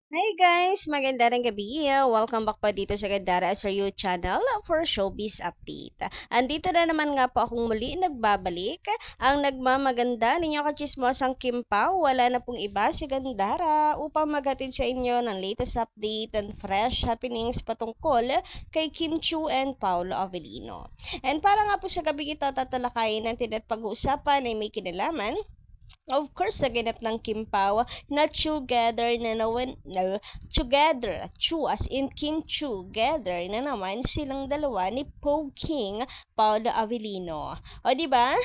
Hi guys! Magandang gabi. Welcome back po dito sa Gandara SRU channel for Showbiz Update. Andito na naman nga po akong muli nagbabalik. Ang nagmamaganda ninyo kachismosang Kim Pao, wala na pong iba si Gandara upang maghatid sa inyo ng latest update and fresh happenings patungkol kay Kim Chiu and Paolo Avellino. And para nga po sa gabi ito tatalakayin natin at pag-uusapan ay may kinalaman of course, sa ganap ng Kim Pao na together na naman, no, together, Chu as in Kim together na naman silang dalawa ni Poe King, Paolo Avellino. O, di ba?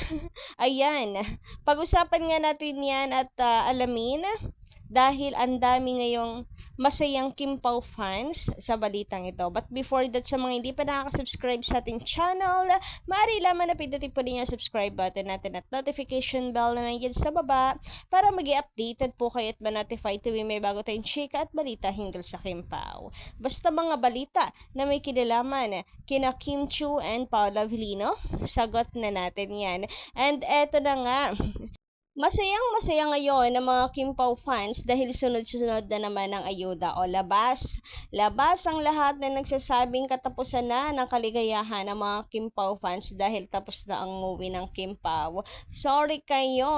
Ayan. Pag-usapan nga natin yan at alamin dahil ang dami ngayong masayang Kim Pao fans sa balitang ito. But before that, sa mga hindi pa nakaka-subscribe sa ating channel, maaari lamang na pindutin po ninyo ang subscribe button natin at notification bell na nandiyan sa baba para mag-i-updated po kayo at ma-notify tuwing may bago tayong chika at balita hinggil sa Kim Pao. Basta mga balita na may kinalaman kina Kim Chiu and Paolo Avellino, sagot na natin yan. And eto na nga, masayang-masaya ngayon ang mga Kim Pao fans dahil sunod-sunod na naman ang ayuda o labas. Labas ang lahat na nagsasabing katapusan na ng kaligayahan ng mga Kim Pao fans dahil tapos na ang movie ng Kim Pao. Sorry kayo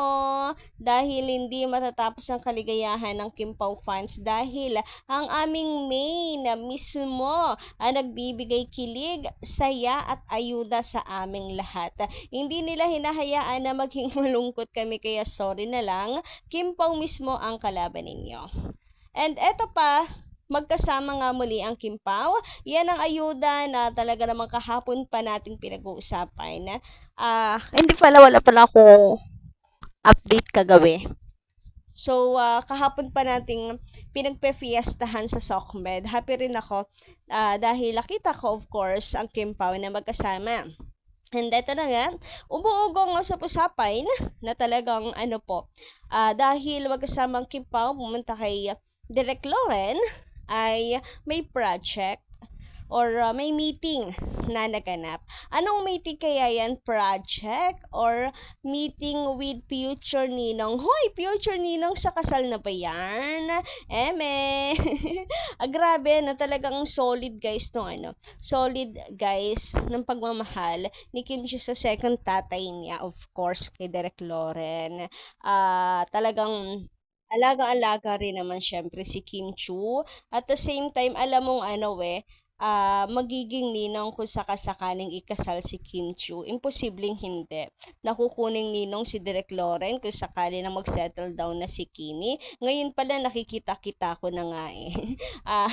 dahil hindi matatapos ang kaligayahan ng Kim Pao fans dahil ang aming main na mismo ang nagbibigay kilig, saya at ayuda sa aming lahat. Hindi nila hinahayaan na maging malungkot kami kaya sorry na lang, Kim Pao mismo ang kalaban ninyo. And eto pa, magkasama nga muli ang Kim Pao. Yan ang ayuda na talaga namang kahapon pa nating pinag-uusapan. Hindi pala, wala pala ako update kagabi. So, kahapon pa nating pinagpe-fiestahan sa SOCMED. Happy rin ako dahil nakita ko, of course, ang Kim Pao na magkasama. And eto na nga, umuugong sa usapin na talagang ano po, dahil magkasamang Kim Pao pumunta kay Direk Loren ay may project or may meeting na naganap. Anong meeting kaya yan? Project or meeting with future ninong? Hoy, future ninong sa kasal na ba yan? Eme! Grabe na talagang solid guys no ano. Solid guys ng pagmamahal ni Kim Chiu sa second tatay niya, of course, kay Derek Loren. Talagang alaga-alaga rin naman syempre si Kim Chiu. At the same time, alam mong ano magiging ninong kung sakasakaling ikasal si Kim Chiu. Imposibleng hindi. Nakukuning ninong si Direk Loren kung sakali na mag-settle down na si Kimi. Ngayon pala nakikita-kita ko na nga eh. Ah,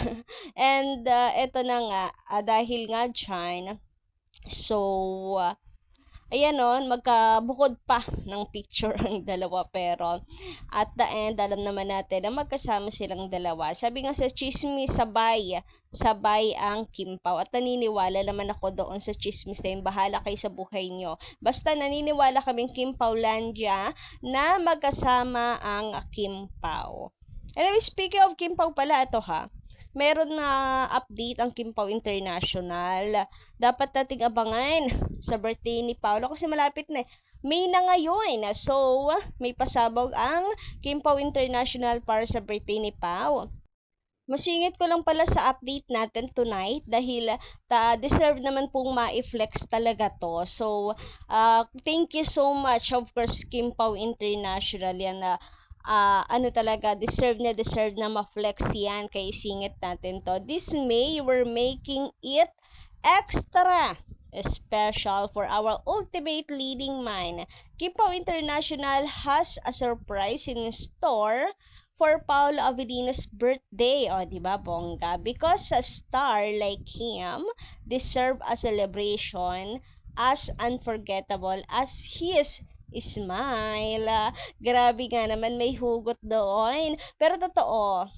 and eto na nga, dahil nga dyan, so ayan o, magkabukod pa ng picture ang dalawa pero at the end, alam naman natin na magkasama silang dalawa. Sabi nga sa chismis, sabay ang Kim Pao. At naniniwala naman ako doon sa chismis na yun. Bahala kayo sa buhay nyo. Basta naniniwala kaming Kim Paulandia na magkasama ang Kim Pao. Anyway, speaking of Kim Pao pala, ito ha. Meron na update ang Kim Pao International. Dapat nating abangan sa birthday ni Paolo kasi malapit na eh. May na ngayon. So, may pasabog ang Kim Pao International para sa birthday ni Pao. Masingit ko lang pala sa update natin tonight dahil deserve naman pong ma-flex talaga to. So, thank you so much of course Kim Pao International yan na ano talaga, deserve na ma-flex yan kay singit natin to. This May, we're making it extra special for our ultimate leading man. Kim Pao International has a surprise in store for Paolo Avellino's birthday. O, di ba, bongga? Because a star like him deserve a celebration as unforgettable as his smile. Grabe nga naman, may hugot doon. Pero totoo,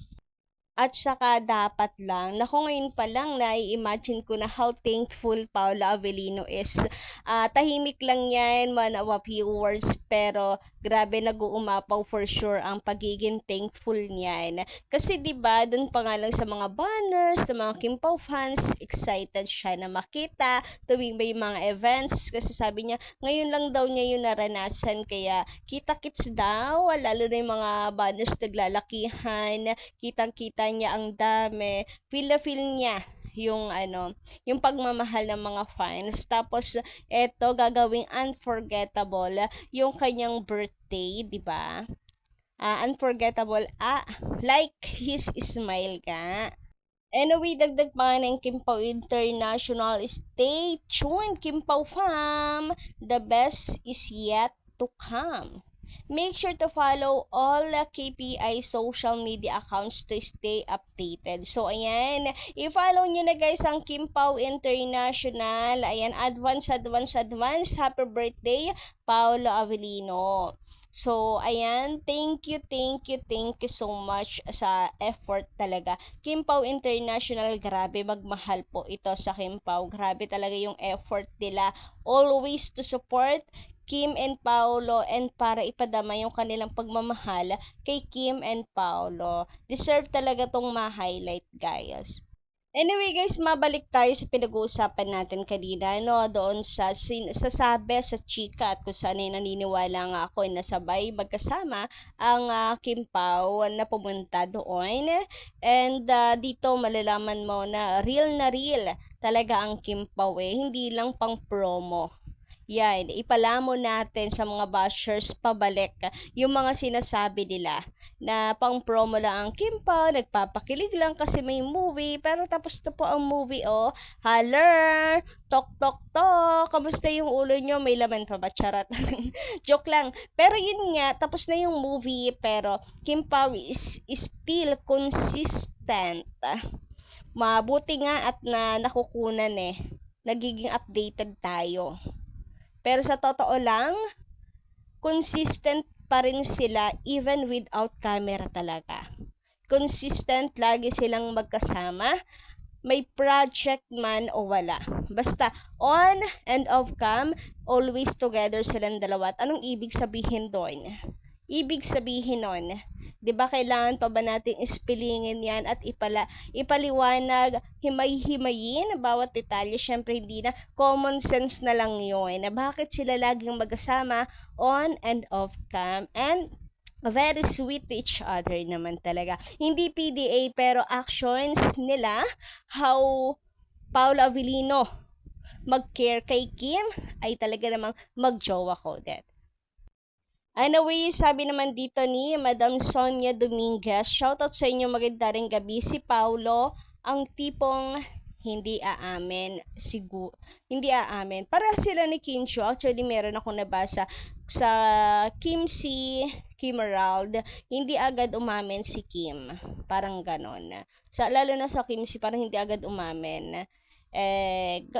at saka dapat lang, naku ngayon pa lang nai-imagine ko na how thankful Paula Avellino is. Tahimik lang yan, man of a few words, pero grabe nag-uumapaw for sure ang pagiging thankful niyan. Kasi 'di ba, doon pa nga lang sa mga banners, sa mga Kim Pao fans, excited siya na makita tuwing may mga events kasi sabi niya ngayon lang daw niya yun naranasan kaya kita-kits daw, lalo na yung mga banners naglalakihan, kitang-kita niya ang dami, feel na feel niya yung yung pagmamahal ng mga fans. Tapos eto gagawing unforgettable yung kanyang birthday, 'di ba? Unforgettable like his smile ka. Anyway, dagdag pa nga ng Kim Pao International. Stay tuned, Kim Pao fam! The best is yet to come. Make sure to follow all KPI social media accounts to stay updated. So, ayan. I-follow nyo na guys ang Kim Pao International. Ayan, advance. Happy birthday, Paolo Avellino. So, ayan, thank you so much sa effort talaga. Kim Pao International, grabe, magmahal po ito sa Kim Pao. Grabe talaga yung effort nila. Always to support Kim and Paolo and para ipadama yung kanilang pagmamahal kay Kim and Paolo. Deserve talaga tong ma-highlight, guys. Anyway guys, mabalik tayo sa pinag-uusapan natin kanina, no? Doon sa sasabi sa chika at kung saan ay naniniwala nga ako ay nasabay magkasama ang Kim Pao na pumunta doon. And dito malalaman mo na real talaga ang Kim Pao hindi lang pang promo. Yan, ipalamo natin sa mga bashers pabalik yung mga sinasabi nila na pang promo lang ang Kim Pao, nagpapakilig lang kasi may movie, pero tapos na po ang movie, oh. Haller, tok, kamusta yung ulo nyo? May laman pa ba? Charot. Joke lang. Pero yun nga, tapos na yung movie, pero Kim Pao is still consistent. Mabuti nga at nakukunan nagiging updated tayo. Pero sa totoo lang, consistent pa rin sila even without camera talaga. Consistent, lagi silang magkasama. May project man o wala. Basta on and off cam, always together silang dalawa. At anong ibig sabihin doon? Ibig sabihin nun, 'di ba kailangan pa ba nating ispilingin 'yan at ipaliwanag, himay-himayin bawat detalye? Syempre hindi na, common sense na lang 'yon. Na bakit sila laging magkasama on and off cam and very sweet to each other naman talaga. Hindi PDA pero actions nila, how Paolo Avellino mag-care kay Kim ay talaga namang mag-jowa coded. Anyway, sabi naman dito ni Madam Sonia Dominguez, shoutout sa inyo, maganda rin gabi. Si Paulo, ang tipong hindi aamin, hindi aamin. Para sila ni Kim Chiu. Actually, meron ako nabasa sa Kim Emerald, hindi agad umamin si Kim. Parang ganon. Lalo na sa Kim Si, parang hindi agad umamin.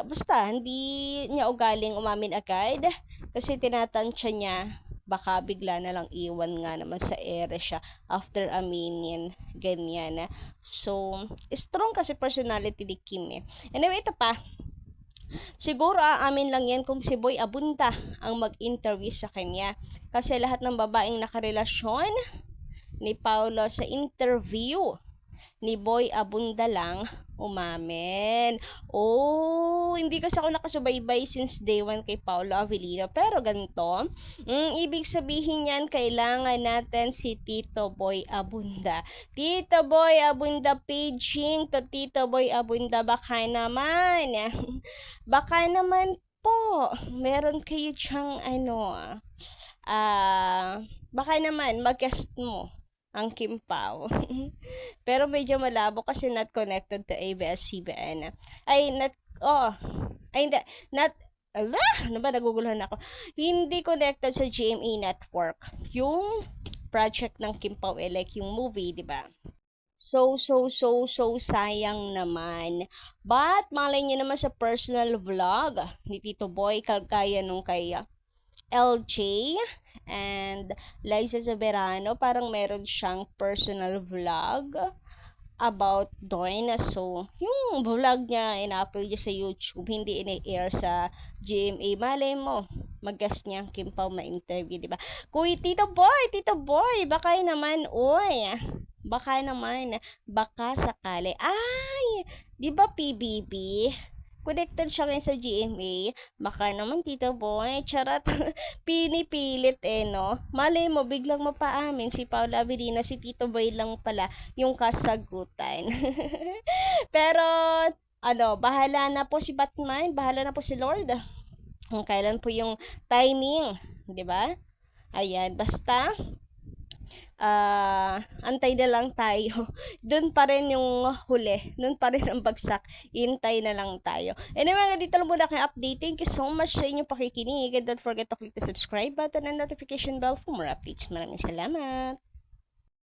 Basta, hindi niya ugaling umamin agad kasi tinatansya niya baka bigla na lang iwan nga naman sa ere siya after aminin, ganyan. So, strong kasi personality ni Kim Anyway, ito pa. Siguro aamin lang yan kung si Boy Abunda ang mag-interview sa kanya. Kasi lahat ng babaeng nakarelasyon ni Paolo sa interview ni Boy Abunda lang umamin. Hindi kasi ako nakasubaybay since day 1 kay Paolo Avellino. Pero ganito, ibig sabihin yan, kailangan natin si Tito Boy Abunda. Tito Boy Abunda, paging to Tito Boy Abunda, baka naman po, meron kayo dyang baka naman mag-guest mo ang Kim Pao. Pero medyo malabo kasi not connected to ABS-CBN. Naguguluhan ako. Hindi connected sa GMA network. Yung project ng Kim Pao, like yung movie, di ba? So sayang naman. But malay nyo naman sa personal vlog ni Tito Boy, kagaya nung kay LJ and Liza Soberano, parang meron siyang personal vlog about doon. So, yung vlog niya, ina-upload niya sa YouTube, hindi ini-air sa GMA. Malay mo, mag-guest niya, Kim Pao ma-interview, di ba? Kuy, Tito Boy, baka naman, oy. Baka naman, baka sakali. Ay, di ba PBB? Connected siya ngayon sa GMA. Baka naman, Tito Boy. Charot. Pinipilit no? Malay mo, biglang mapaamin si Paula Avelino, si Tito Boy lang pala yung kasagutan. Pero, bahala na po si Batman, bahala na po si Lord. Kung kailan po yung timing, 'di ba? Ayan, basta antay na lang tayo. Doon pa rin yung huli. Doon pa rin ang bagsak. Hintay na lang tayo. Anyway, dito lang muna kayo update. Thank you so much sa inyong pakikinig. And don't forget to click the subscribe button and notification bell for more updates. Maraming salamat.